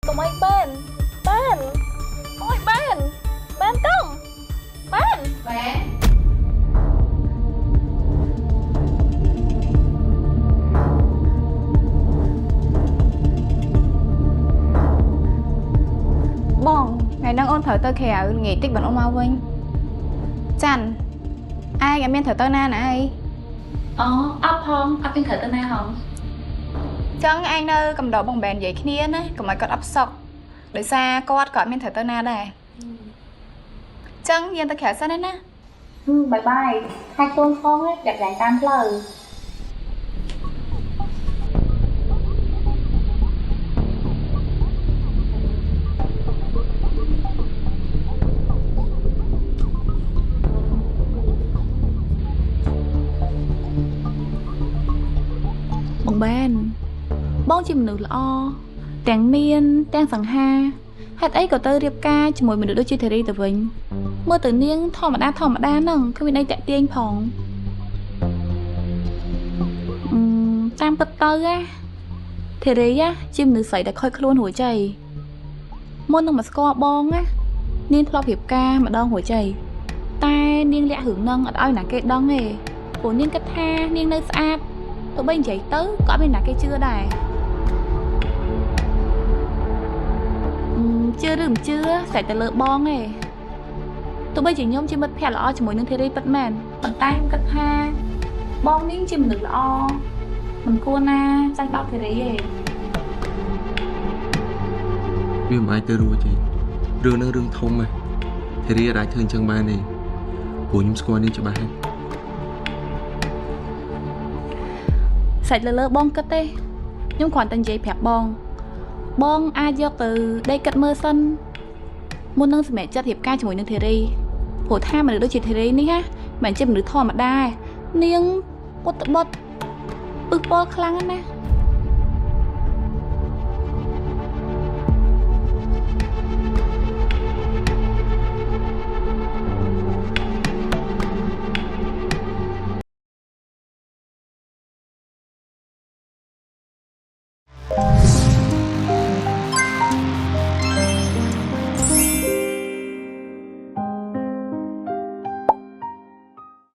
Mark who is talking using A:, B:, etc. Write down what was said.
A: កុំអីបានអូយបានកុំបាន
B: បងថ្ងៃហ្នឹងអូនត្រូវទៅក្រៅល្ងាចតិចបងអូនមកវិញចាន់ឯងអត់មានត្រូវទៅណាណាអី
A: អូអត់ផងអត់មានត្រូវទៅណាហង
B: ចឹងឯងនៅកំដរបងបែននិយាយគ្នាណាកុំឲ្យគាត់អប់សុកដោយសារគាត់ក៏អត់មានត្រូវទៅណាដែរចឹងយើងទៅក្រៅសិនណា
A: បាយខាច់កូនផងចាក់តាមផ្លូវ
B: បងបែនបងជាមនុស្សល្អទាំងមានទាំងសង្ហាហេតុអីក៏ទៅរៀបការជាមួយមនុស្សដូចជាធីរីទៅវិញមើលទៅនាងធម្មតាហ្នឹងគ្មានអីតាក់ទាញផងតាមពិតទៅធីរីជាមនុស្សស្រីដែលខូចខ្លួនរួចហើយមុននឹងមកស្គាល់បងនាងធ្លាប់រៀបការម្ដងរួចហើយតែនាងលាក់រឿងហ្នឹងអត់ឲ្យណាគេដឹងទេព្រោះនាងគិតថានាងនៅស្អាតទោះបីនិយាយទៅក៏អត់មានណាគេជឿដែរជឿឬមិនជឿស្រេចតែលើបងទេទោះបីជាខ្ញុំជាមិត្តភក្តិល្អជាមួយនឹងធីរីពិតមែនប៉ុន្តែខ្ញុំគិតថាបងនាងជាមនុស្សល្អមិនគួរណាចាញ់បោកធីរីទេ
C: វាមិនអាចទៅរួចទេរឿងហ្នឹងរឿងធំហ៎ធីរីអាចធ្វើអញ្ចឹងបានទេព្រោះខ្ញុំស្គាល់នាងច្បាស់ហើយ
B: សាច់លើបងគិតទេខ្ញុំគ្រាន់តែនិយាយប្រាប់បងអាចយកទៅដេកគិតមើលសិនមុននឹងសម្រេចចិត្តរៀបការជាមួយនឹងធីរីព្រោះថាមនុស្សដូចជាធីរីនេះមិនមែនជាមនុស្សធម្មតានាងពុតបត់ពឹសពលខ្លាំងណាស់